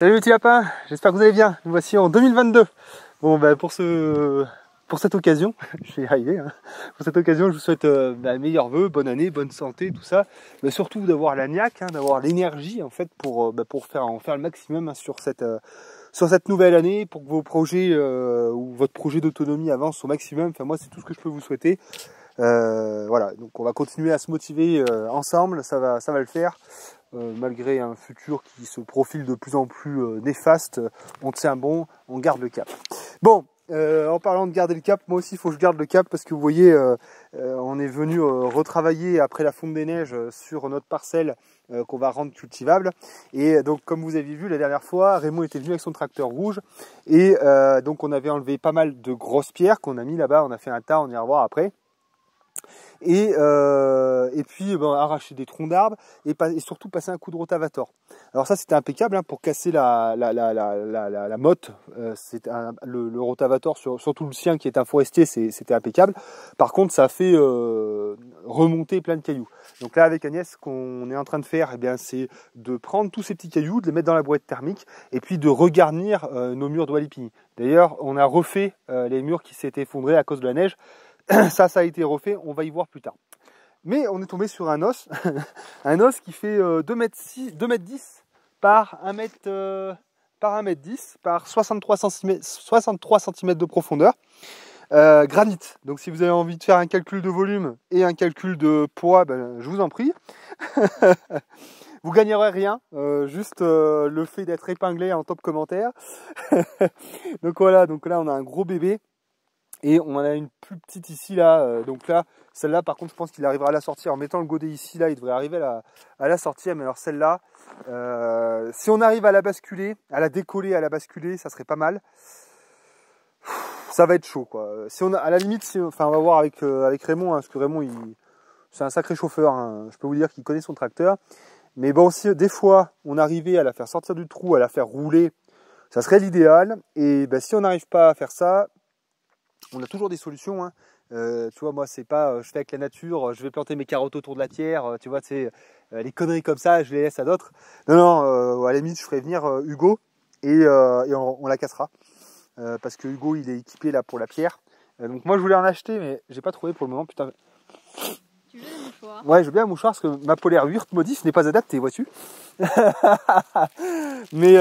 Salut les petits lapins, j'espère que vous allez bien. Nous voici en 2022. Bon, pour cette occasion, je vais y arriver. Pour cette occasion, je vous souhaite meilleurs vœux, bonne année, bonne santé, tout ça. Mais surtout d'avoir la niaque, d'avoir l'énergie en fait pour en faire le maximum sur cette nouvelle année, pour que vos projets ou votre projet d'autonomie avance au maximum. Enfin, moi, c'est tout ce que je peux vous souhaiter. Voilà, donc on va continuer à se motiver ensemble, ça va le faire. Malgré un futur qui se profile de plus en plus néfaste, on tient bon, on garde le cap. Bon, en parlant de garder le cap, moi aussi il faut que je garde le cap parce que vous voyez, on est venu retravailler après la fonte des neiges sur notre parcelle qu'on va rendre cultivable. Et donc comme vous avez vu la dernière fois, Raymond était venu avec son tracteur rouge et donc on avait enlevé pas mal de grosses pierres qu'on a mis là-bas, on a fait un tas, on ira voir après. Et puis arracher des troncs d'arbres et surtout passer un coup de rotavator. Alors ça c'était impeccable pour casser la motte. Le rotavator, surtout le sien qui est un forestier, c'était impeccable. Par contre ça a fait remonter plein de cailloux. Donc là avec Agnès, ce qu'on est en train de faire, c'est de prendre tous ces petits cailloux, de les mettre dans la brouette thermique et puis de regarnir nos murs de Walipini. D'ailleurs on a refait les murs qui s'étaient effondrés à cause de la neige. Ça a été refait, on va y voir plus tard. Mais on est tombé sur un os, un os qui fait 2,10 m par 1,10 m par 63 cm de profondeur. Granit. Donc si vous avez envie de faire un calcul de volume et un calcul de poids, je vous en prie. Vous gagnerez rien, juste le fait d'être épinglé en top commentaire. Donc voilà, donc là on a un gros bébé. Et on en a une plus petite ici là, donc là, celle-là par contre je pense qu'il arrivera à la sortir en mettant le godet ici là, il devrait arriver à la sortir. Mais alors celle-là, si on arrive à la basculer, à la décoller, à la basculer, ça serait pas mal. Ça va être chaud quoi. Si on a, à la limite, on va voir avec Raymond, parce que Raymond c'est un sacré chauffeur, je peux vous dire qu'il connaît son tracteur. Mais bon, si des fois on arrivait à la faire sortir du trou, à la faire rouler, ça serait l'idéal. Et si on n'arrive pas à faire ça, on a toujours des solutions. Tu vois, moi, c'est pas je fais avec la nature, je vais planter mes carottes autour de la terre, tu vois, les conneries comme ça, je les laisse à d'autres. Non, à la limite, je ferai venir Hugo et on la cassera. Parce que Hugo, il est équipé là pour la pierre. Donc moi, je voulais en acheter, mais j'ai pas trouvé pour le moment, putain. Tu veux un mouchoir? Ouais, je veux bien un mouchoir parce que ma polaire 8 modif n'est pas adaptée, vois-tu. Mais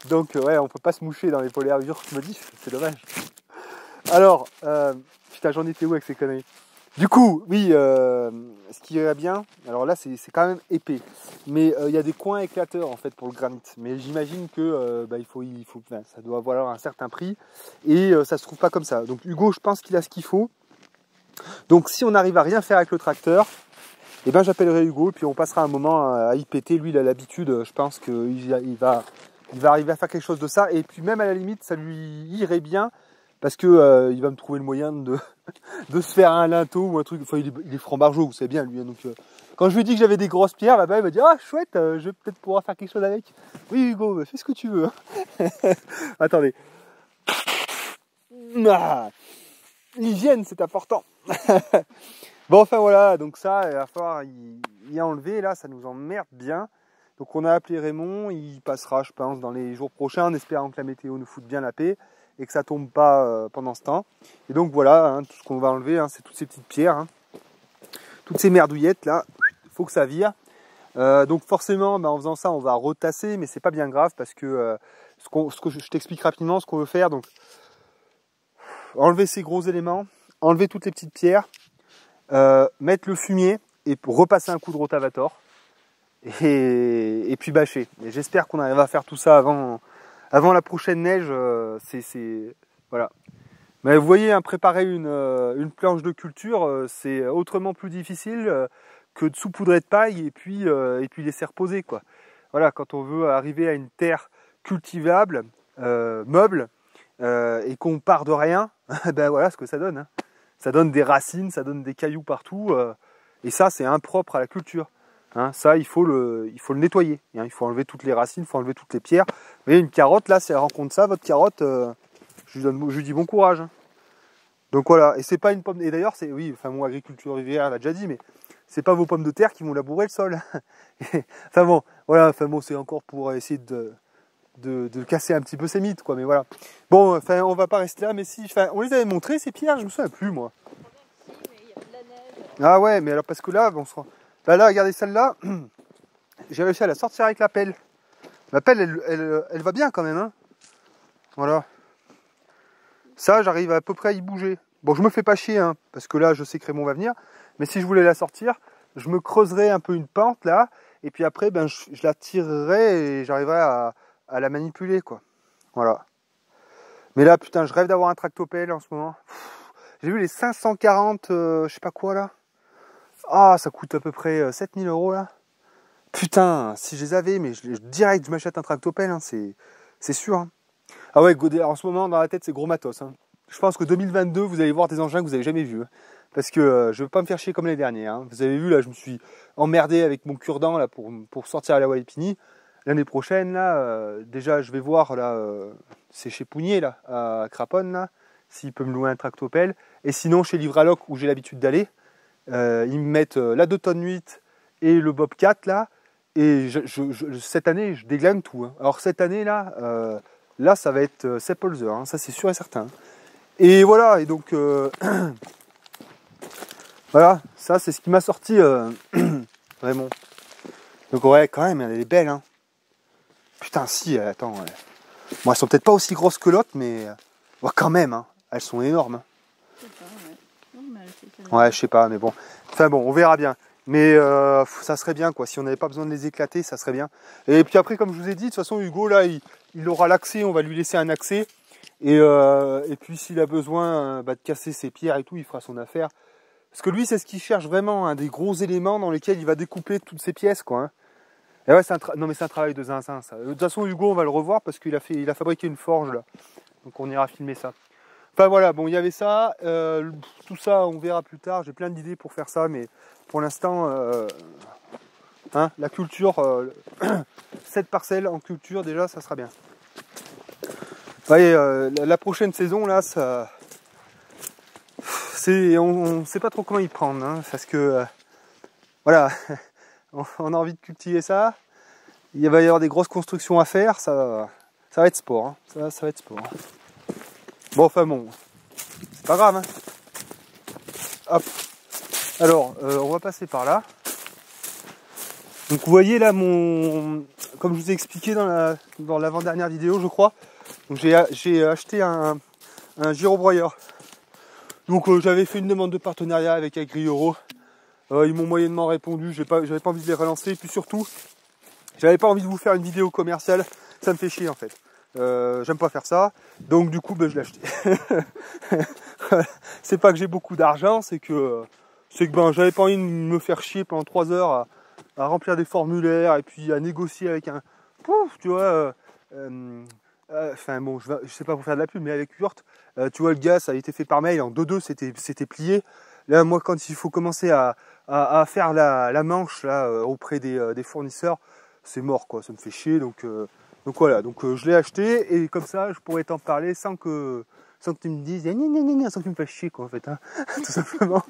donc ouais, on peut pas se moucher dans les polaires Wurth modifs, c'est dommage. Alors, putain, j'en étais où avec ces conneries? Du coup, oui, ce qui irait bien, alors là c'est quand même épais, mais il y a des coins éclateurs en fait pour le granit. Mais j'imagine que ça doit valoir un certain prix et ça se trouve pas comme ça. Donc Hugo, je pense qu'il a ce qu'il faut. Donc si on n'arrive à rien faire avec le tracteur, j'appellerai Hugo et puis on passera un moment à y péter. Lui, il a l'habitude, je pense qu'il va arriver à faire quelque chose de ça. Et puis même à la limite, ça lui irait bien parce que il va me trouver le moyen de se faire un linteau ou un truc. Enfin, il est franc-barjot, vous savez bien lui. Donc quand je lui dis que j'avais des grosses pierres là-bas, il va dire ah chouette, je vais peut-être pouvoir faire quelque chose avec. Oui Hugo, fais ce que tu veux. Attendez. L'hygiène, c'est important. Bon, enfin voilà, donc ça, il va falloir y enlever. Là, ça nous emmerde bien. Donc on a appelé Raymond, il passera, je pense, dans les jours prochains, en espérant que la météo nous foute bien la paix et que ça tombe pas pendant ce temps. Et donc voilà, tout ce qu'on va enlever, c'est toutes ces petites pierres, toutes ces merdouillettes là, il faut que ça vire. Donc forcément, en faisant ça, on va retasser, mais c'est pas bien grave parce que ce que je t'explique rapidement, ce qu'on veut faire, donc enlever ces gros éléments, enlever toutes les petites pierres, mettre le fumier et repasser un coup de rotavator et puis bâcher. Et j'espère qu'on arrivera à faire tout ça avant la prochaine neige. Voilà. Mais vous voyez, préparer une planche de culture, c'est autrement plus difficile que de saupoudrer de paille et puis laisser reposer quoi. Voilà, quand on veut arriver à une terre cultivable, meuble, et qu'on part de rien, voilà ce que ça donne. Ça donne des racines, ça donne des cailloux partout, et ça c'est impropre à la culture. Ça il faut le nettoyer. Il faut enlever toutes les racines, il faut enlever toutes les pierres. Vous voyez une carotte là, si elle rencontre ça, votre carotte, je lui dis bon courage. Donc voilà, et c'est pas une pomme. Et d'ailleurs c'est, oui, mon agriculture rivière l'a déjà dit, mais c'est pas vos pommes de terre qui vont labourer le sol. Enfin bon, voilà, enfin bon, c'est encore pour essayer de casser un petit peu ces mythes, quoi, mais voilà. Bon, enfin, on va pas rester là, mais si, enfin, on les avait montrés, ces pierres, je me souviens plus, moi. Ah ouais, mais alors, parce que là, on se rend... Là, regardez celle-là, j'ai réussi à la sortir avec la pelle. La pelle, elle va bien quand même, hein. Voilà. Ça, j'arrive à peu près à y bouger. Bon, je me fais pas chier, hein, parce que là, je sais que Raymond va venir, mais si je voulais la sortir, je me creuserais un peu une pente, là, et puis après, ben, je la tirerais et j'arriverais à la manipuler, quoi. Voilà. Mais là, putain, je rêve d'avoir un tractopelle en ce moment. J'ai vu les 540, je sais pas quoi, là. Ah, ça coûte à peu près 7000 €, là. Putain, si je les avais, mais direct, je m'achète un tractopelle, hein, c'est sûr. Hein. Ah ouais, en ce moment, dans la tête, c'est gros matos. Hein. Je pense que 2022, vous allez voir des engins que vous n'avez jamais vus. Hein. Parce que je ne veux pas me faire chier comme les derniers. Hein. Vous avez vu, là, je me suis emmerdé avec mon cure-dent là, pour sortir à la Walipini. L'année prochaine, là, déjà, je vais voir, là, c'est chez Pougnier, là, à Craponne, là, s'il peut me louer un tractopelle. Et sinon, chez Livraloc, où j'ai l'habitude d'aller, ils me mettent la 2 tonnes 8 et le Bobcat, là. Et cette année, je déglingue tout. Hein. Alors, cette année, là, là ça va être Seppelzer, hein, ça, c'est sûr et certain. Et voilà, et donc, voilà, ça, c'est ce qui m'a sorti, vraiment. Donc, ouais, quand même, elle est belle, hein. Putain, si, attends, ouais. Bon, elles sont peut-être pas aussi grosses que l'autre, mais ouais, quand même, hein. Elles sont énormes. Hein. Je sais pas, ouais. Normal, ouais, je sais pas, mais bon. Enfin bon, on verra bien. Mais ça serait bien, quoi. Si on n'avait pas besoin de les éclater, ça serait bien. Et puis après, comme je vous ai dit, de toute façon, Hugo, là, il aura l'accès, on va lui laisser un accès. Et puis, s'il a besoin de casser ses pierres et tout, il fera son affaire. Parce que lui, c'est ce qu'il cherche vraiment, hein, des gros éléments dans lesquels il va découper toutes ses pièces, quoi. Hein. Et ouais, non mais c'est un travail de zinzin ça. De toute façon Hugo on va le revoir parce qu'il a fabriqué une forge là. Donc on ira filmer ça. Enfin voilà, bon il y avait ça. Tout ça on verra plus tard. J'ai plein d'idées pour faire ça, mais pour l'instant hein, la culture, cette parcelle en culture déjà ça sera bien. Vous voyez, la prochaine saison là, ça. On sait pas trop comment y prendre, hein, parce que voilà. On a envie de cultiver ça. Il va y avoir des grosses constructions à faire. Ça va être sport. Hein. Ça va être sport. Bon, enfin bon. C'est pas grave. Hein. Hop. Alors, on va passer par là. Donc vous voyez là comme je vous ai expliqué dans l'avant-dernière vidéo, je crois. Donc j'ai acheté un gyrobroyeur. Donc j'avais fait une demande de partenariat avec Agri-Euro. Ils m'ont moyennement répondu, j'avais pas envie de les relancer, et puis surtout, j'avais pas envie de vous faire une vidéo commerciale, ça me fait chier en fait. J'aime pas faire ça, donc du coup je l'ai acheté. C'est pas que j'ai beaucoup d'argent, c'est que j'avais pas envie de me faire chier pendant 3 heures à remplir des formulaires et puis à négocier avec un pouf, tu vois. Enfin bon, je sais pas pour faire de la pub, mais avec Urt, tu vois le gars, ça a été fait par mail, en 2-2 c'était plié. Là moi quand il faut commencer à faire la manche là auprès des fournisseurs, c'est mort quoi, ça me fait chier donc voilà, donc je l'ai acheté et comme ça je pourrais t'en parler sans que tu me dises sans que tu me fasses chier quoi en fait hein, tout simplement.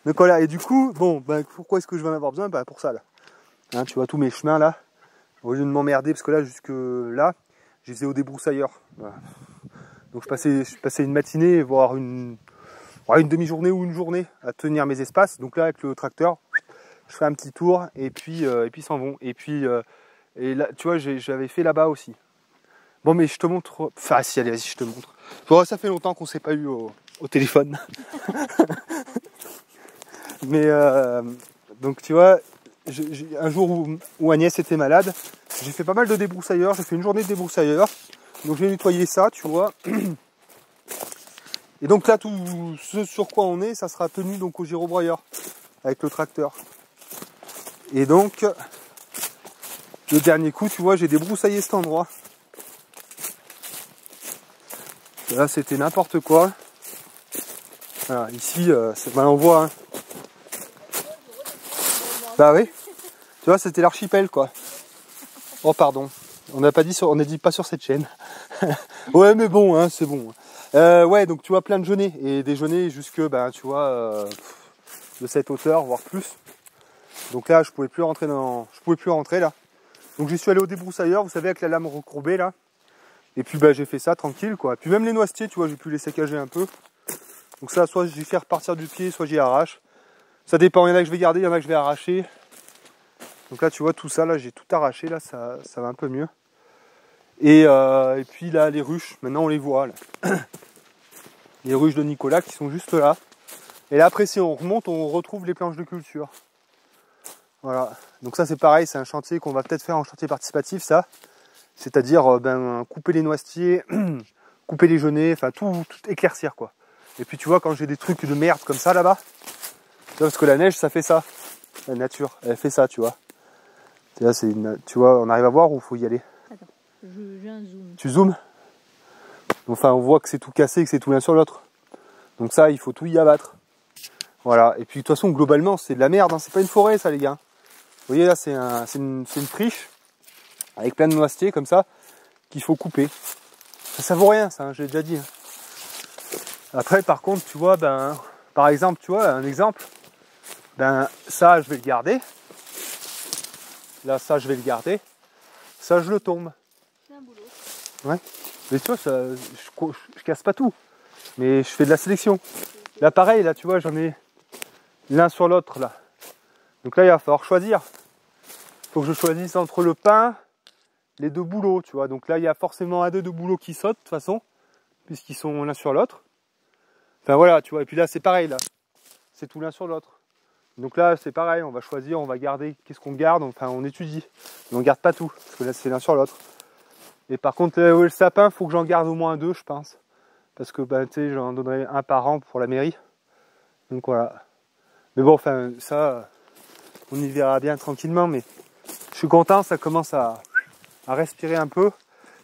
Donc voilà, et du coup bon pourquoi est-ce que je vais en avoir besoin? Pour ça là. Hein, tu vois tous mes chemins là, au lieu de m'emmerder parce que là jusque là, je les faisais au débroussailleur. Voilà. Donc je passais une matinée voire une demi-journée ou une journée à tenir mes espaces. Donc là, avec le tracteur, je fais un petit tour et puis ils s'en vont. Et puis, et là, tu vois, j'avais fait là-bas aussi. Bon, mais je te montre. Enfin, si, allez, vas-y, je te montre. Bon, ça fait longtemps qu'on ne s'est pas eu au téléphone. Mais donc, tu vois, un jour où Agnès était malade, j'ai fait pas mal de débroussailleurs. J'ai fait une journée de débroussailleurs. Donc, j'ai nettoyé ça, tu vois. Et donc là, tout ce sur quoi on est, ça sera tenu donc au gyrobroyeur avec le tracteur. Et donc, le dernier coup, tu vois, j'ai débroussaillé cet endroit. Là, c'était n'importe quoi. Voilà, ici, c'est mal on voit. Hein. Bah oui. Tu vois, c'était l'archipel, quoi. Oh, pardon. On n'a dit pas sur cette chaîne. Ouais, mais bon, hein, c'est bon. Ouais, donc tu vois plein de genêts et des genêts jusque, tu vois, de cette hauteur, voire plus. Donc là, je pouvais plus rentrer là. Donc j'y suis allé au débroussailleur, vous savez, avec la lame recourbée là. Et puis bah, j'ai fait ça tranquille quoi. Puis même les noisetiers, tu vois, j'ai pu les saccager un peu. Donc ça, soit j'y fais repartir du pied, soit j'y arrache. Ça dépend, il y en a que je vais garder, il y en a que je vais arracher. Donc là, tu vois, tout ça, là, j'ai tout arraché, là, ça va un peu mieux. Et puis là, les ruches, maintenant on les voit, là. Les ruches de Nicolas qui sont juste là. Et là, après, si on remonte, on retrouve les planches de culture. Voilà. Donc ça, c'est pareil, c'est un chantier qu'on va peut-être faire en chantier participatif, ça. C'est-à-dire, couper les noisetiers, couper les genêts, enfin, tout éclaircir, quoi. Et puis, tu vois, quand j'ai des trucs de merde comme ça, là-bas, tu vois, parce que la neige, ça fait ça. La nature, elle fait ça, tu vois. Là, tu vois, on arrive à voir où il faut y aller. Attends, j'ai un zoom. Tu zoomes? Enfin, on voit que c'est tout cassé, que c'est tout l'un sur l'autre. Donc ça, il faut tout y abattre. Voilà. Et puis, de toute façon, globalement, c'est de la merde, hein. C'est pas une forêt, ça, les gars. Vous voyez, là, c'est une friche avec plein de noisetiers, comme ça, qu'il faut couper. Ça vaut rien, ça, hein, j'ai déjà dit. Après, par contre, tu vois, par exemple, tu vois, un exemple, ça, je vais le garder. Là, ça, je vais le garder. Ça, je le tombe. C'est un boulot. Ouais. Mais tu vois, je casse pas tout. Mais je fais de la sélection. Là, pareil, là, tu vois, j'en ai l'un sur l'autre, là. Donc là, il va falloir choisir. Il faut que je choisisse entre le pin, les deux bouleaux, tu vois. Donc là, il y a forcément un des deux bouleaux qui sautent, de toute façon, puisqu'ils sont l'un sur l'autre. Enfin, voilà, tu vois. Et puis là, c'est pareil, là. C'est tout l'un sur l'autre. Donc là, c'est pareil, on va choisir, on va garder, qu'est-ce qu'on garde, enfin, on étudie. Mais on garde pas tout, parce que là, c'est l'un sur l'autre. Et par contre, le sapin, il faut que j'en garde au moins 2, je pense. Parce que, tu sais, j'en donnerai un par an pour la mairie. Donc voilà. Mais bon, enfin, ça, on y verra bien tranquillement, mais je suis content, ça commence à respirer un peu.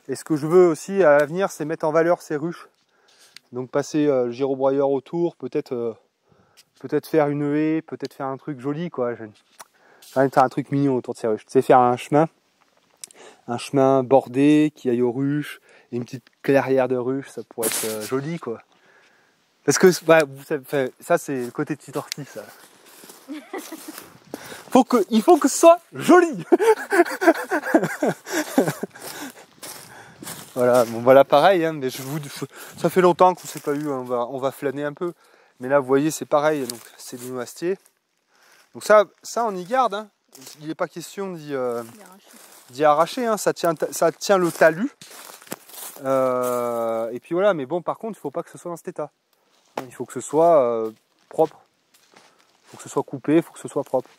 Et ce que je veux aussi à l'avenir, c'est mettre en valeur ces ruches. Donc passer le gyrobroyeur autour, peut-être faire une haie, peut-être faire un truc joli, quoi. J'ai envie de faire un truc mignon autour de ces ruches. Tu sais, faire un chemin bordé qui aille aux ruches, et une petite clairière de ruches, ça pourrait être joli, quoi. Parce que vous savez, ça, c'est le côté petite ortie, ça. Il faut que ce soit joli. Voilà, bon voilà, pareil, hein, mais ça fait longtemps qu'on ne s'est pas eu, hein, on va flâner un peu. Mais là, vous voyez, c'est pareil, donc c'est du noisetier. Donc ça on y garde, hein. Il n'est pas question d'y arracher, hein. Ça tient le talus. Et puis voilà, mais bon, par contre, il ne faut pas que ce soit dans cet état. Il faut que ce soit propre. Il faut que ce soit coupé, il faut que ce soit propre.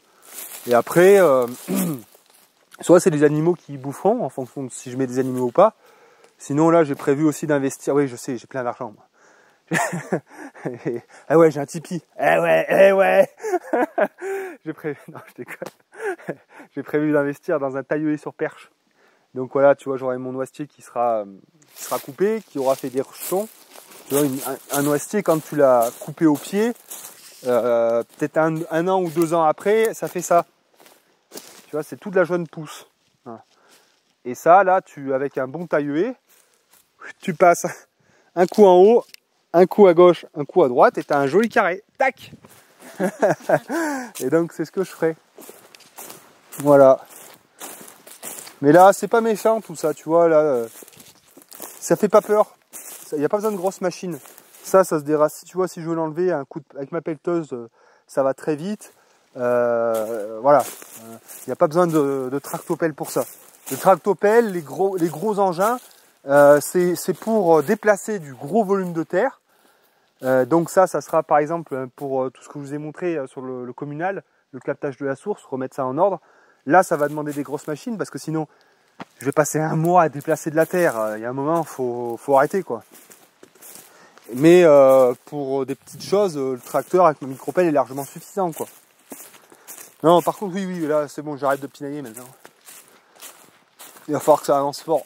Et après, soit c'est les animaux qui y boufferont, en fonction de si je mets des animaux ou pas. Sinon, là, j'ai prévu aussi d'investir. Oui, je sais, j'ai plein d'argent, moi. Ah ouais, j'ai un Tipeee. Ouais. Non, je déconne. J'ai prévu d'investir dans un taille-haie sur perche. Donc voilà, tu vois, j'aurai mon noisetier qui sera coupé, qui aura fait des rejetons. Tu vois, un noisetier, quand tu l'as coupé au pied, peut-être un an ou 2 ans après, ça fait ça. Tu vois, c'est toute la jeune pousse. Voilà. Et ça, là, avec un bon taille-haie, tu passes un coup en haut, un coup à gauche, un coup à droite, et tu as un joli carré. Tac. Et donc, c'est ce que je ferai. Voilà. Mais là, c'est pas méchant tout ça, tu vois, là, ça fait pas peur. Il n'y a pas besoin de grosses machines. Ça se déracine. Tu vois, si je veux l'enlever avec ma pelleteuse, ça va très vite. Voilà. Il n'y a pas besoin de tractopelle pour ça. Le tractopelle, les gros engins, c'est pour déplacer du gros volume de terre. Donc ça sera par exemple pour tout ce que je vous ai montré sur le communal, le captage de la source, remettre ça en ordre. Là, ça va demander des grosses machines parce que sinon, je vais passer un mois à déplacer de la terre. Il y a un moment, faut arrêter, quoi. Mais pour des petites choses, le tracteur avec ma micropelle est largement suffisant, quoi. Non, par contre, oui, là, c'est bon, j'arrête de pinailler maintenant. Il va falloir que ça avance fort.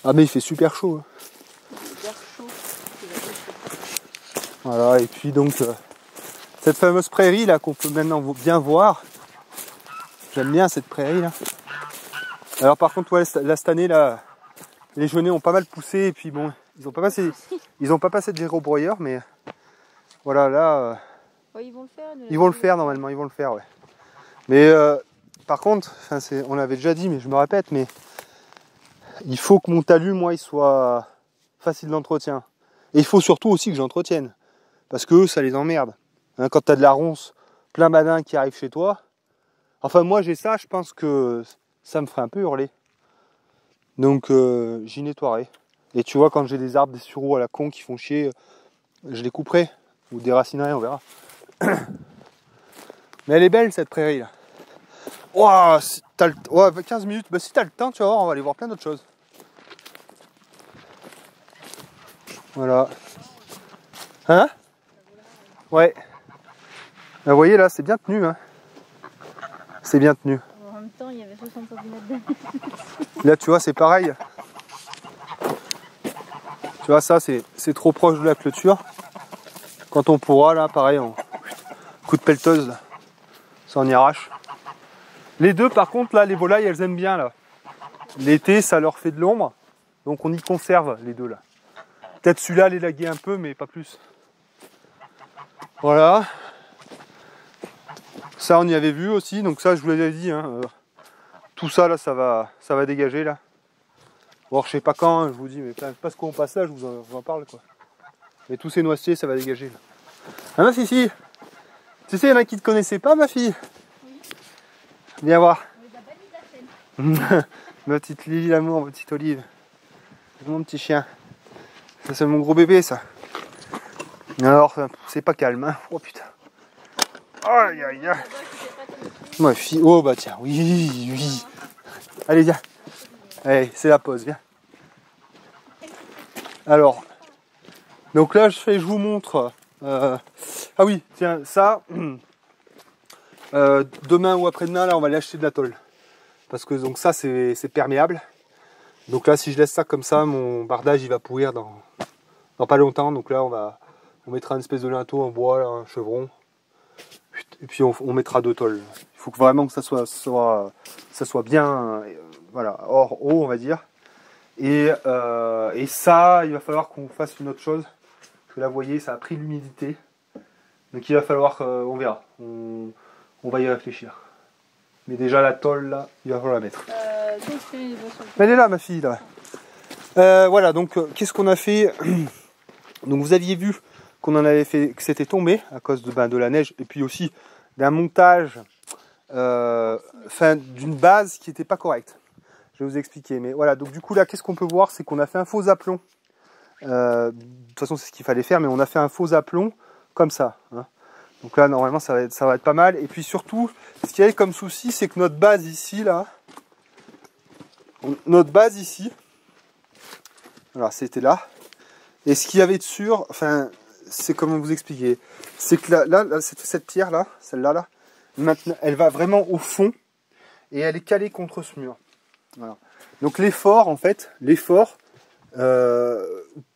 Ah, mais il fait super chaud. Super chaud. Voilà, et puis donc, cette fameuse prairie là qu'on peut maintenant bien voir. J'aime bien cette prairie là. Alors par contre, ouais, là, cette année là, les genêts ont pas mal poussé et puis bon, ils ont pas passé de gyrobroyeur, mais voilà, là, Oh, ils vont le faire. Ils vont le faire normalement, ils vont le faire, ouais. Mais par contre, on l'avait déjà dit, mais je me répète, mais il faut que mon talus, moi, il soit facile d'entretien. Et il faut surtout aussi que j'entretienne. Parce que eux, ça les emmerde. Hein, quand tu as de la ronce, plein badin qui arrive chez toi. Enfin, moi, j'ai ça, je pense que ça me ferait un peu hurler. Donc, j'y nettoierai. Et tu vois, quand j'ai des arbres, des sureaux à la con qui font chier, je les couperai. Ou déracinerai, on verra. Mais elle est belle, cette prairie, là. Wow, si t'as 15 minutes. Bah, si t'as le temps, tu vas voir, on va aller voir plein d'autres choses. Voilà. Hein? Ouais. Vous voyez là, c'est bien tenu. Hein. C'est bien tenu. En même temps, il y avait 60 cm dedans. Là, tu vois, c'est pareil. Tu vois, ça, c'est trop proche de la clôture. Quand on pourra, là, pareil, on coup de pelleteuse, là. Ça en y arrache. Les deux, par contre, là, les volailles, elles aiment bien, là. L'été, ça leur fait de l'ombre. Donc, on y conserve, les deux, là. Peut-être celui-là, les laguer un peu, mais pas plus. Voilà. Ça, on y avait vu aussi. Donc ça, je vous l'avais dit. Hein, tout ça, là, ça va dégager, là. Bon, je sais pas quand, hein, je vous dis, mais parce qu'on passe là, je vous en parle, quoi. Mais tous ces noisetiers, ça va dégager, là. Ah, ma fille, tu sais, il y en a qui ne te connaissaient pas, ma fille. Oui. Viens voir. Ma petite Lily l'amour, ma petite Olive. Mon petit chien. Ça, c'est mon gros bébé, ça. Alors, c'est pas calme, hein. Oh putain. Aïe, aïe, aïe. Ma fille. Oh, bah tiens, oui, oui. Allez, viens. Allez, c'est la pause, viens. Alors, donc là, je vous montre. Ah oui, tiens, ça. Demain ou après-demain, là, on va aller acheter de la tôle. Parce que donc ça, c'est perméable. Donc là, si je laisse ça comme ça, mon bardage, il va pourrir dans pas longtemps. Donc là, on mettra une espèce de linteau en bois, là, un chevron. Et puis on mettra 2 tôles. Il faut que vraiment que ça soit bien, voilà, hors eau, on va dire. Et ça, il va falloir qu'on fasse une autre chose. Parce que là, vous voyez, ça a pris l'humidité. Donc il va falloir, on verra. On va y réfléchir. Mais déjà, la tôle, là, il va falloir la mettre. Elle est là, ma fille, là. Voilà, donc qu'est-ce qu'on a fait? Donc vous aviez vu qu'on en avait fait, que c'était tombé à cause de la neige et puis aussi d'un montage, d'une base qui n'était pas correcte. Je vais vous expliquer. Mais voilà, donc du coup là, qu'est-ce qu'on peut voir, c'est qu'on a fait un faux aplomb. De toute façon, c'est ce qu'il fallait faire, mais on a fait un faux aplomb comme ça. Hein. Donc là, normalement, ça va être pas mal. Et puis surtout, ce qu'il y a comme souci, c'est que notre base ici, là, alors c'était là. Et ce qu'il y avait dessus, enfin, c'est comment vous expliquer. C'est que là cette pierre là, celle-là, là, maintenant, elle va vraiment au fond et elle est calée contre ce mur. Voilà. Donc l'effort, en fait,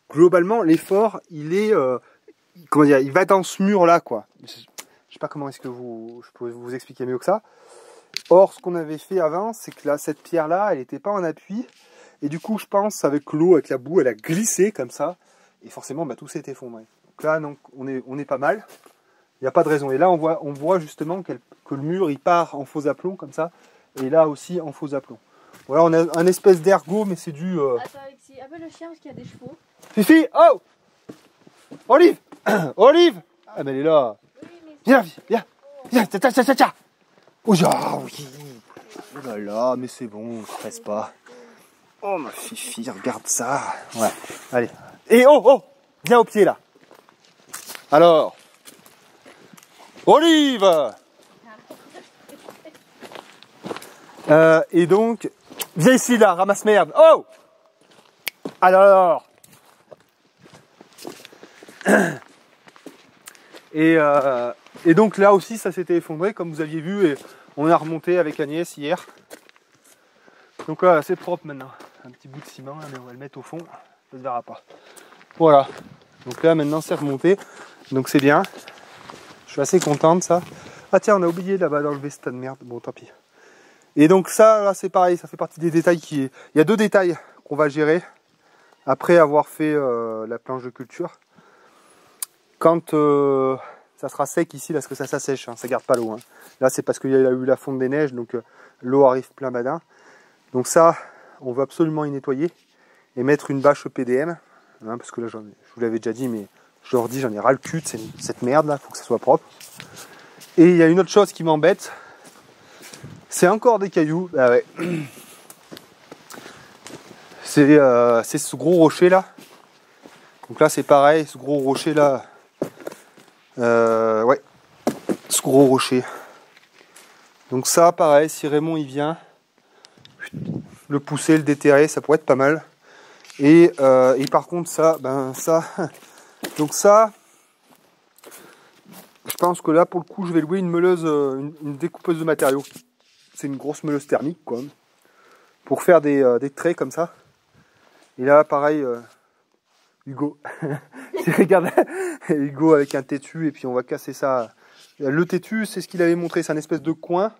globalement, l'effort, il est, comment dire, il va dans ce mur là, quoi. Je sais pas comment est-ce que je peux vous expliquer mieux que ça. Or, ce qu'on avait fait avant, c'est que là, cette pierre là, elle n'était pas en appui. Et du coup, je pense, avec l'eau, avec la boue, elle a glissé comme ça. Et forcément, bah, tout s'est effondré. Donc là, donc, on est pas mal. Il n'y a pas de raison. Et là, on voit justement que le mur, il part en faux aplomb, comme ça. Et là aussi, en faux aplomb. Voilà, on a un espèce d'ergot, mais c'est du... Attends, Alexis, appelle le chien parce qu'il y a des chevaux. Fifi, oh Olive Olive Ah, ben elle est là. Oui, mais... Viens, viens. Viens, tiens. Oh, oui. Oh là là, mais c'est bon, ne stresse pas. Oh, ma Fifi, regarde ça. Ouais, allez. Et oh viens au pied, là. Alors, Olive et donc, viens ici, là, ramasse merde. Oh alors et donc là aussi, ça s'était effondré, comme vous aviez vu, et on a remonté avec Agnès hier. Donc là, c'est propre maintenant. Un petit bout de ciment, mais on va le mettre au fond, ça se verra pas. Voilà. Donc là, maintenant, c'est remonté. Donc c'est bien. Je suis assez content de ça. Ah tiens, on a oublié là-bas d'enlever ce tas de merde. Bon, tant pis. Et donc ça, là, c'est pareil. Ça fait partie des détails Il y a 2 détails qu'on va gérer après avoir fait la planche de culture. Quand ça sera sec ici parce que ça s'assèche, hein, ça garde pas l'eau. Hein. Là c'est parce qu'il y a eu la fonte des neiges, donc l'eau arrive plein badin. Donc ça, on veut absolument y nettoyer et mettre une bâche EPDM, hein, parce que là je vous l'avais déjà dit, mais je leur dis j'en ai ras le cul de cette merde là, faut que ça soit propre. Et il y a une autre chose qui m'embête, c'est encore des cailloux. Ah ouais. C'est ce gros rocher là. Donc là c'est pareil, ce gros rocher là. Ouais, ce gros rocher. Donc ça pareil, si Raymond il vient, le pousser, le déterrer, ça pourrait être pas mal. Et par contre ça, ben ça, donc ça, je pense que là pour le coup je vais louer une meuleuse, une découpeuse de matériaux. C'est une grosse meuleuse thermique quoi, pour faire des traits comme ça. Et là pareil, Hugo, regarde, Hugo avec un tétu et puis on va casser ça. Le tétu c'est ce qu'il avait montré, c'est un espèce de coin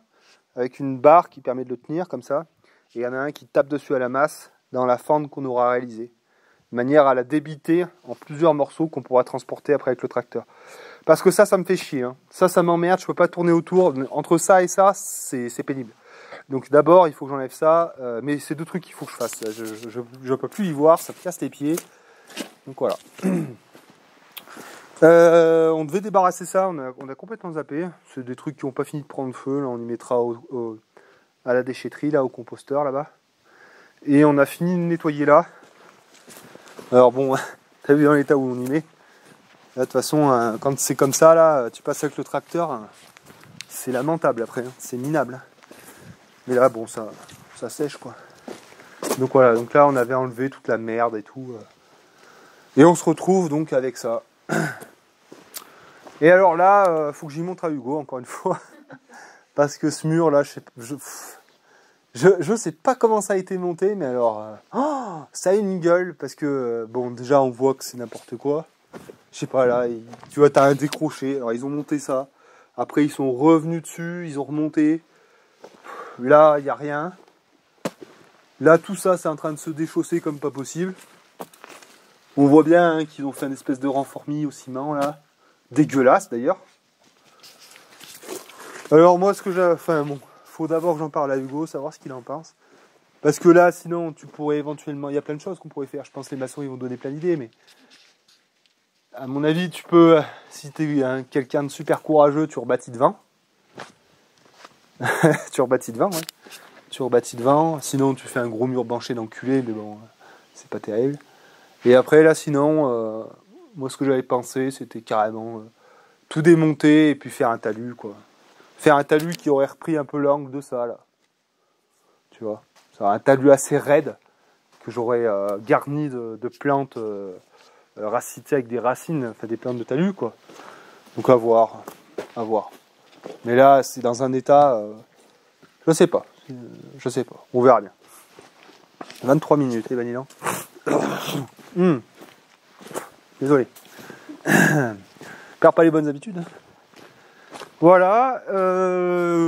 avec une barre qui permet de le tenir comme ça. Et il y en a un qui tape dessus à la masse dans la fente qu'on aura réalisée. De manière à la débiter en plusieurs morceaux qu'on pourra transporter après avec le tracteur. Parce que ça me fait chier. Hein. Ça m'emmerde, je peux pas tourner autour. Entre ça et ça, c'est pénible. Donc d'abord, il faut que j'enlève ça. Mais c'est deux trucs qu'il faut que je fasse. Je peux plus y voir, ça me casse les pieds. Donc voilà. On devait débarrasser ça, on a complètement zappé. C'est des trucs qui n'ont pas fini de prendre feu. Là, on y mettra à la déchetterie, là, au composteur, là-bas. Et on a fini de nettoyer là. Alors bon, t'as vu dans l'état où on y met. Là, de toute façon, quand c'est comme ça, là, tu passes avec le tracteur, c'est lamentable après, hein, c'est minable. Mais là, bon, ça sèche, quoi. Donc voilà, donc là, on avait enlevé toute la merde et tout. Et on se retrouve donc avec ça. Et alors là, faut que j'y montre à Hugo, encore une fois. Parce que ce mur, là, je sais pas comment ça a été monté, mais alors, ça a une gueule, parce que, bon, déjà, on voit que c'est n'importe quoi. Je sais pas, là, tu vois, t'as un décroché, alors ils ont monté ça. Après, ils sont revenus dessus, ils ont remonté. Là, il n'y a rien. Là, tout ça, c'est en train de se déchausser comme pas possible. On voit bien hein, qu'ils ont fait une espèce de renformis au ciment, là. Dégueulasse, d'ailleurs. Alors, moi, ce que j'ai... Enfin, bon... Faut d'abord que j'en parle à Hugo, savoir ce qu'il en pense. Parce que là, sinon, tu pourrais éventuellement... Il y a plein de choses qu'on pourrait faire. Je pense que les maçons, ils vont donner plein d'idées, mais... À mon avis, tu peux... Si tu es quelqu'un de super courageux, tu rebâtis devant. Tu rebâtis devant, ouais. Tu rebâtis devant. Sinon, tu fais un gros mur banché d'enculé, mais bon, c'est pas terrible. Et après, là, sinon... moi, ce que j'avais pensé, c'était carrément... tout démonter et puis faire un talus, quoi. Faire un talus qui aurait repris un peu l'angle de ça, là. Tu vois. C'est un talus assez raide que j'aurais garni de plantes racitées avec des racines, enfin des plantes de talus, quoi. Donc à voir. À voir. Mais là, c'est dans un état... je sais pas. Je sais pas. On verra bien. 23 minutes, les vanillans. Désolé. Perds pas les bonnes habitudes. Hein. Voilà,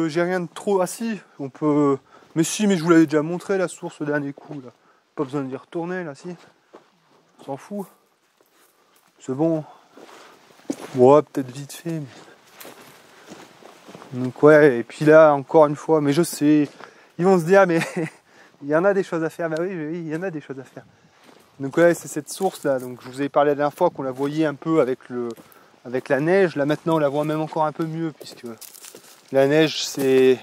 j'ai rien de trop... Ah si, on peut... Mais si, mais je vous l'avais déjà montré, la source, le dernier coup, là. Pas besoin d'y retourner, là, si. On s'en fout. C'est bon. Ouais, peut-être vite fait, mais... Donc ouais, et puis là, encore une fois, mais je sais, ils vont se dire, mais il y en a des choses à faire. Bah oui, il y en a des choses à faire. Donc ouais, c'est cette source-là. Donc je vous avais parlé la dernière fois qu'on la voyait un peu avec la neige. Là maintenant on la voit même encore un peu mieux puisque la neige c'est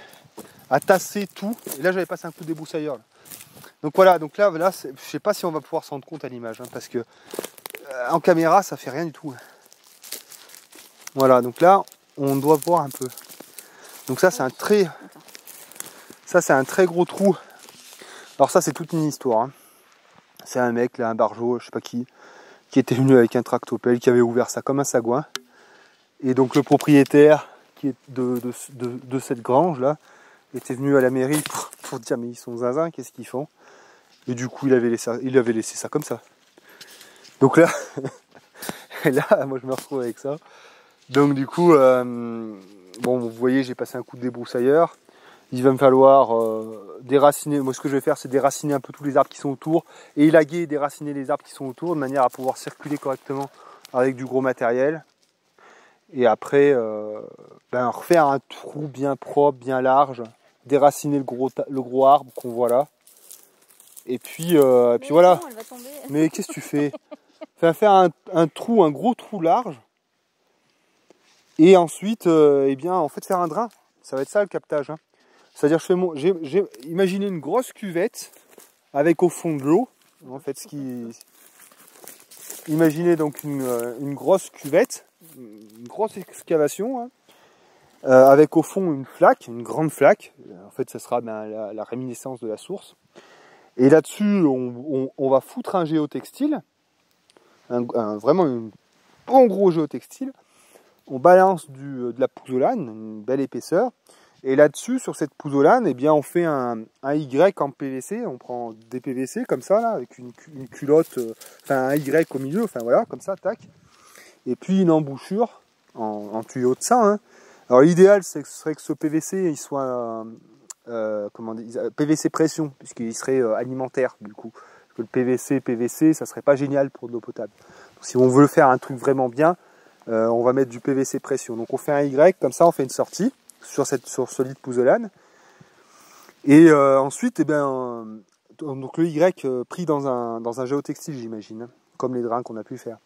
a tassé tout. Et là j'avais passé un coup de débroussailleur. Là. Donc voilà, donc là je sais pas si on va pouvoir s'en rendre compte à l'image, hein, parce que en caméra ça fait rien du tout. Hein. Voilà, donc là on doit voir un peu. Donc ça c'est un très gros trou. Alors ça c'est toute une histoire. Hein. C'est un mec là, un barjot, je sais pas qui était venu avec un tractopelle, qui avait ouvert ça comme un sagouin. Et donc le propriétaire qui est de cette grange là était venu à la mairie pour dire mais ils sont zinzins, qu'est-ce qu'ils font? Et du coup il avait laissé ça comme ça. Donc là, là moi je me retrouve avec ça. Donc du coup, bon vous voyez j'ai passé un coup de débroussailleur. Il va me falloir déraciner. Moi, ce que je vais faire, c'est déraciner un peu tous les arbres qui sont autour et élaguer et déraciner les arbres qui sont autour de manière à pouvoir circuler correctement avec du gros matériel. Et après, refaire un trou bien propre, bien large, déraciner le gros arbre qu'on voit là. Et puis voilà. Non, elle va tomber. Mais qu'est-ce que tu fais? Faire un trou, un gros trou large. Et ensuite, faire un drain. Ça va être ça le captage. Hein. C'est-à-dire, j'ai imaginé une grosse cuvette avec au fond de l'eau. En fait, imaginez donc une grosse cuvette, une grosse excavation, hein, avec au fond une grande flaque. En fait, ça sera la réminiscence de la source. Et là-dessus, on va foutre un géotextile, vraiment un bon gros géotextile. On balance de la pouzzolane, une belle épaisseur. Et là-dessus, sur cette pouzzolane, on fait un Y en PVC. On prend des PVC comme ça, là, avec une culotte, un Y au milieu, voilà, comme ça, tac. Et puis une embouchure en tuyau de ça. Hein. Alors l'idéal, ce serait que ce PVC, il soit PVC pression, puisqu'il serait alimentaire, du coup. Parce que le PVC, ça serait pas génial pour de l'eau potable. Donc, si on veut faire un truc vraiment bien, on va mettre du PVC pression. Donc on fait un Y, comme ça, on fait une sortie sur ce lit de pouzzolane. Et ensuite, donc le Y pris dans un géotextile, j'imagine, comme les drains qu'on a pu faire.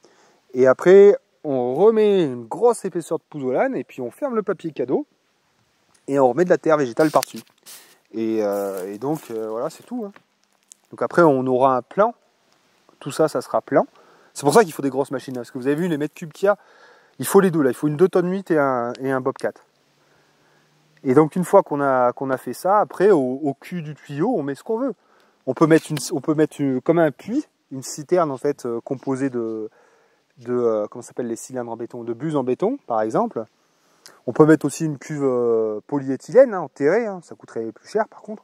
Et après, on remet une grosse épaisseur de pouzzolane et puis on ferme le papier cadeau et on remet de la terre végétale par-dessus. Et donc, voilà, c'est tout. Hein. Donc après, on aura un plan. Tout ça, ça sera plan. C'est pour ça qu'il faut des grosses machines. Parce que vous avez vu les mètres cubes qu'il y a, il faut les deux là. Il faut une 2 tonnes 8 et un Bobcat. Et donc une fois qu'on a fait ça, après au cul du tuyau, on met ce qu'on veut. On peut mettre comme un puits, une citerne en fait composée de comment ça s'appelle les cylindres en béton, de buses en béton par exemple. On peut mettre aussi une cuve polyéthylène enterrée, hein, ça coûterait plus cher par contre.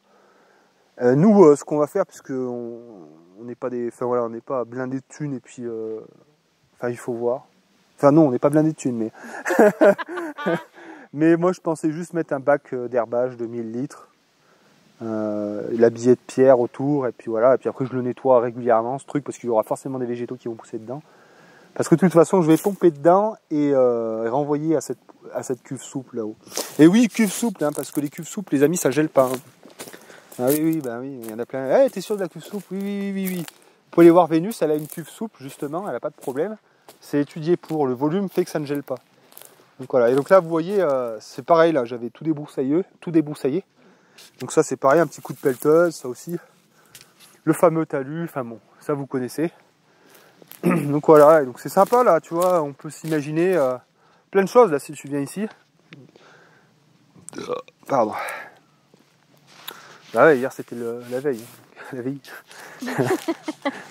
Nous, ce qu'on va faire, puisque on n'est pas on n'est pas blindé de thunes et puis il faut voir. Enfin non, on n'est pas blindé de thunes, mais mais moi je pensais juste mettre un bac d'herbage de 1000 litres, l'habiller de pierre autour, et puis voilà, et puis après je le nettoie régulièrement ce truc, parce qu'il y aura forcément des végétaux qui vont pousser dedans. Parce que de toute façon je vais pomper dedans et renvoyer à cette cuve souple là-haut. Et oui, cuve souple, hein, parce que les cuves souples, les amis, ça gèle pas. Hein. Ah oui, il y en a plein. T'es sûr de la cuve souple? Oui. Vous pouvez aller voir Vénus, elle a une cuve souple justement, elle n'a pas de problème. C'est étudié pour le volume, fait que ça ne gèle pas. Donc voilà, et donc là vous voyez, c'est pareil, là j'avais tout débroussaillé. Donc ça c'est pareil, un petit coup de pelleteuse, ça aussi. Le fameux talus, ça vous connaissez. Donc voilà, et donc c'est sympa là, tu vois, on peut s'imaginer plein de choses là si tu viens ici. Pardon. Bah ouais, hier c'était la veille. La veille.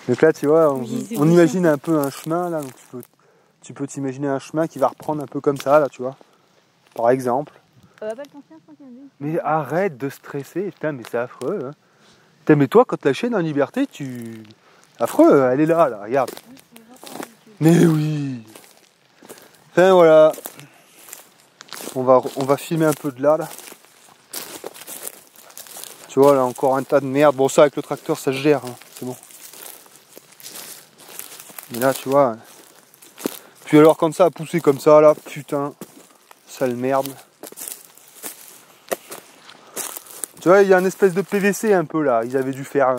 Donc là tu vois, on imagine un peu un chemin là, donc tu peux t'imaginer un chemin qui va reprendre un peu comme ça là, tu vois. Par exemple. Mais arrête de stresser, putain, mais c'est affreux. Hein. Putain, mais toi, quand ta chaîne en liberté, affreux, elle est là, regarde. Mais oui. Enfin voilà. On va filmer un peu de là. Tu vois, là, encore un tas de merde. Bon, ça, avec le tracteur, ça se gère, hein. C'est bon. Mais là, tu vois. Puis alors, quand ça a poussé comme ça, là, putain, sale merde. Tu vois, il y a une espèce de PVC un peu là. Ils avaient dû faire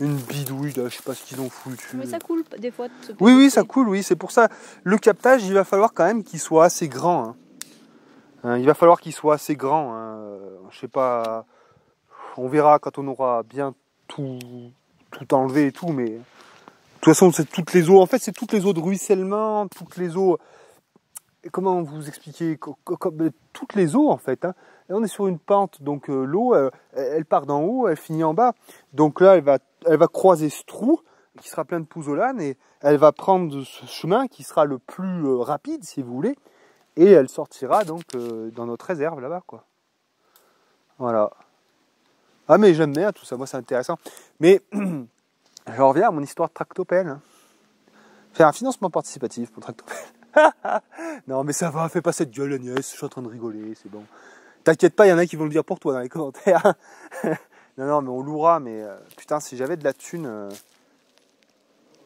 une bidouille, là, je sais pas ce qu'ils ont foutu. Mais ça coule des fois. Oui, ça coule, oui. C'est pour ça. Le captage, il va falloir quand même qu'il soit assez grand. Hein. Il va falloir qu'il soit assez grand. Hein. Je sais pas. On verra quand on aura bien tout enlevé et tout, mais de toute façon, c'est toutes les eaux. En fait, c'est toutes les eaux de ruissellement, toutes les eaux. Comment vous expliquer? Toutes les eaux en fait. Hein. Et on est sur une pente, donc l'eau, elle part d'en haut, elle finit en bas. Donc là, elle va croiser ce trou qui sera plein de pouzzolane et elle va prendre ce chemin qui sera le plus rapide, si vous voulez, et elle sortira donc dans notre réserve là-bas, quoi. Voilà. Ah mais j'aime bien tout ça, moi c'est intéressant. Mais je reviens à mon histoire de tractopelle. Hein. Faire un financement participatif pour le tractopelle. Non mais ça va, fais pas cette gueule Agnès, je suis en train de rigoler, c'est bon. T'inquiète pas, il y en a qui vont le dire pour toi dans les commentaires. Non, mais on louera, mais putain, si j'avais de la thune...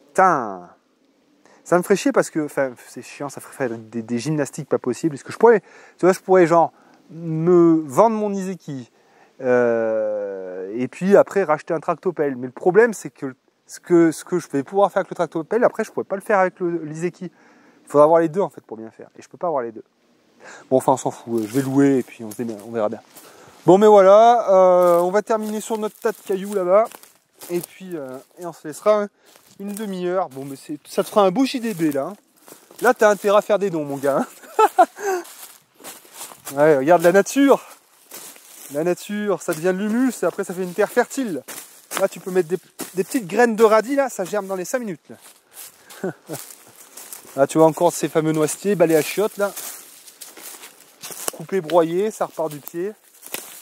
Putain, Ça me ferait chier parce que, enfin, c'est chiant, ça ferait faire des gymnastiques pas possibles. Est-ce que je pourrais, tu vois, je pourrais genre me vendre mon Iseki et puis après racheter un tractopelle. Mais le problème, c'est que ce que je vais pouvoir faire avec le tractopelle, après, je pourrais pas le faire avec l'Iseki. Il faudra avoir les deux en fait pour bien faire. Et je peux pas avoir les deux. Bon, enfin, on s'en fout. Je vais louer et puis on verra bien. Bon, mais voilà, on va terminer sur notre tas de cailloux là-bas. Et puis, et on se laissera une demi-heure. Bon, mais ça te fera un beau JDB là. Là, t'as intérêt à faire des dons, mon gars. Ouais, regarde la nature. La nature, ça devient de l'humus et après ça fait une terre fertile. Là, tu peux mettre des petites graines de radis là, ça germe dans les 5 minutes. Là, là tu vois encore ces fameux noisetiers, balais à chiottes là. Coupé, broyé, ça repart du pied.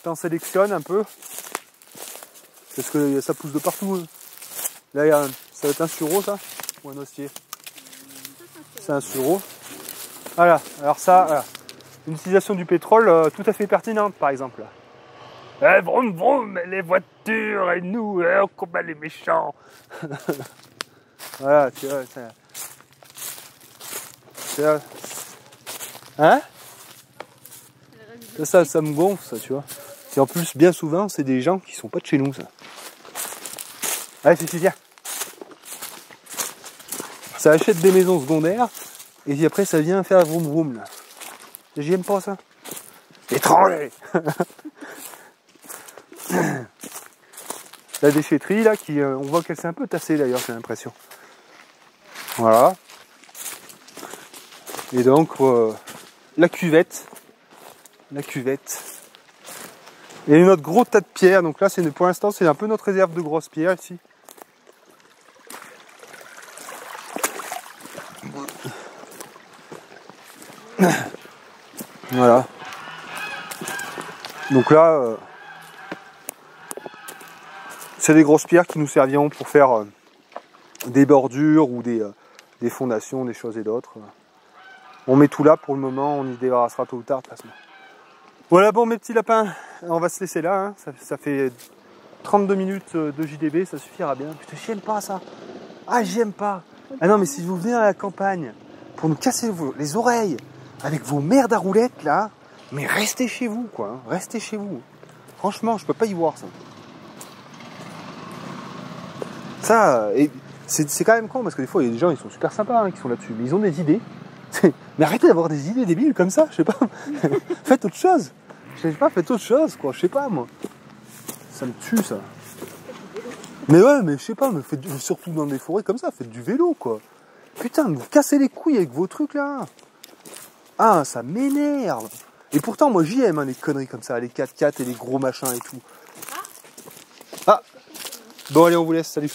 T'en sélectionnes un peu. Parce que ça pousse de partout. Là, ça va être un sureau ça. Ou un noisetier. C'est un sureau. Voilà, alors ça, voilà. Une utilisation du pétrole tout à fait pertinente par exemple. Vroom vroom, les voitures et nous, on combat les méchants. Voilà, tu vois, hein? Ça me gonfle ça, tu vois. Et en plus, bien souvent, c'est des gens qui sont pas de chez nous, ça. Allez, c'est bien. Ça achète des maisons secondaires, et puis après, ça vient faire vroom vroom, là. J'aime pas ça. Étranger. La déchetterie, là, on voit qu'elle s'est un peu tassée, d'ailleurs, j'ai l'impression. Voilà. Et donc, la cuvette. La cuvette. Et notre gros tas de pierres. Donc là, pour l'instant, c'est un peu notre réserve de grosses pierres ici. Voilà. Donc là, c'est des grosses pierres qui nous serviront pour faire des bordures ou des fondations, des choses et d'autres. On met tout là pour le moment, on y débarrassera tôt ou tard de toute façon. Voilà, bon mes petits lapins, on va se laisser là, hein. Ça fait 32 minutes de JDB, ça suffira bien. Putain, j'aime pas ça. Ah, j'aime pas. Ah non, mais si vous venez à la campagne pour nous casser les oreilles avec vos merdes à roulettes là, mais restez chez vous quoi, hein. Restez chez vous. Franchement, je peux pas y voir ça. Ça, c'est quand même con parce que des fois il y a des gens, ils sont super sympas hein, qui sont là-dessus, mais ils ont des idées. Mais arrêtez d'avoir des idées débiles comme ça, je sais pas. Faites autre chose. Je sais pas, faites autre chose quoi, je sais pas moi. Ça me tue ça. Mais ouais, mais je sais pas, mais faites surtout dans des forêts comme ça, faites du vélo quoi. Putain, vous cassez les couilles avec vos trucs là. Ah, ça m'énerve. Et pourtant, moi j'y aime hein, les conneries comme ça, les 4x4 et les gros machins et tout. Ah. Bon allez, on vous laisse, salut.